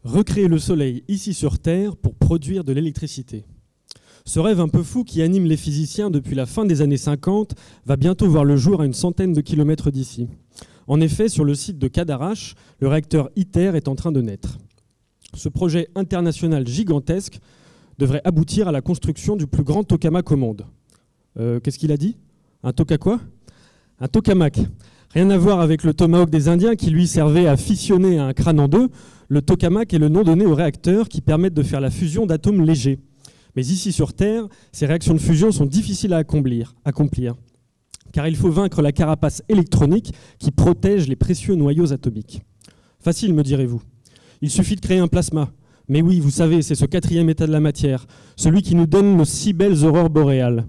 Recréer le soleil ici sur Terre pour produire de l'électricité. Ce rêve un peu fou qui anime les physiciens depuis la fin des années 50 va bientôt voir le jour à une centaine de kilomètres d'ici. En effet, sur le site de Cadarache, le réacteur ITER est en train de naître. Ce projet international gigantesque devrait aboutir à la construction du plus grand tokamak au monde. Qu'est-ce qu'il a dit? Un toka quoi? Un tokamak. Rien à voir avec le tomahawk des Indiens qui lui servait à fissionner un crâne en deux. Le tokamak est le nom donné aux réacteurs qui permettent de faire la fusion d'atomes légers. Mais ici sur Terre, ces réactions de fusion sont difficiles à accomplir, car il faut vaincre la carapace électronique qui protège les précieux noyaux atomiques. Facile, me direz-vous. Il suffit de créer un plasma. Mais oui, vous savez, c'est ce quatrième état de la matière, celui qui nous donne nos si belles aurores boréales.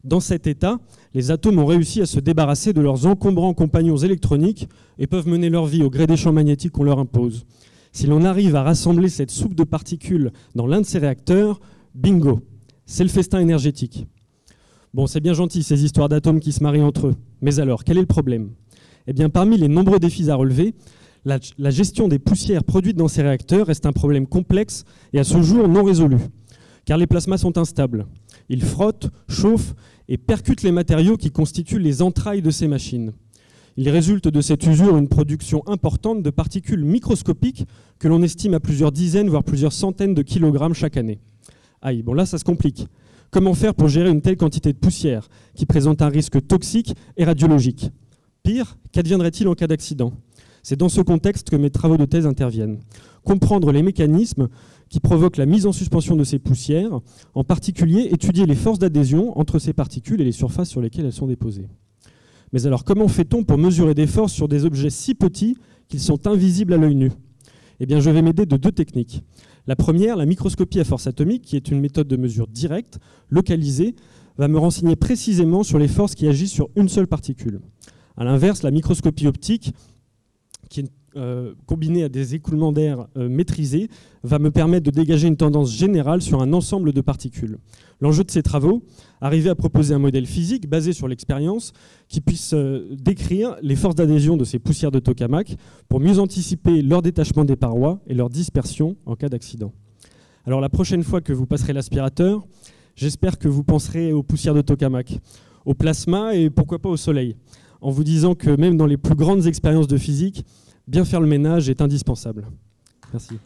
Dans cet état, les atomes ont réussi à se débarrasser de leurs encombrants compagnons électroniques et peuvent mener leur vie au gré des champs magnétiques qu'on leur impose. Si l'on arrive à rassembler cette soupe de particules dans l'un de ces réacteurs, bingo, c'est le festin énergétique. Bon, c'est bien gentil ces histoires d'atomes qui se marient entre eux. Mais alors, quel est le problème? Eh bien, parmi les nombreux défis à relever, la gestion des poussières produites dans ces réacteurs reste un problème complexe et à ce jour non résolu, car les plasmas sont instables. Ils frottent, chauffent et percutent les matériaux qui constituent les entrailles de ces machines. Il résulte de cette usure une production importante de particules microscopiques que l'on estime à plusieurs dizaines, voire plusieurs centaines de kilogrammes chaque année. Aïe, bon là ça se complique. Comment faire pour gérer une telle quantité de poussière qui présente un risque toxique et radiologique? Pire, qu'adviendrait-il en cas d'accident? C'est dans ce contexte que mes travaux de thèse interviennent. Comprendre les mécanismes qui provoquent la mise en suspension de ces poussières, en particulier étudier les forces d'adhésion entre ces particules et les surfaces sur lesquelles elles sont déposées. Mais alors comment fait-on pour mesurer des forces sur des objets si petits qu'ils sont invisibles à l'œil nu? Eh bien je vais m'aider de deux techniques. La première, la microscopie à force atomique, qui est une méthode de mesure directe, localisée, va me renseigner précisément sur les forces qui agissent sur une seule particule. A l'inverse, la microscopie optique, qui est combinée à des écoulements d'air maîtrisés, va me permettre de dégager une tendance générale sur un ensemble de particules. L'enjeu de ces travaux, arriver à proposer un modèle physique basé sur l'expérience qui puisse décrire les forces d'adhésion de ces poussières de tokamak pour mieux anticiper leur détachement des parois et leur dispersion en cas d'accident. Alors la prochaine fois que vous passerez l'aspirateur, j'espère que vous penserez aux poussières de tokamak, au plasma et pourquoi pas au soleil, en vous disant que même dans les plus grandes expériences de physique, bien faire le ménage est indispensable. Merci.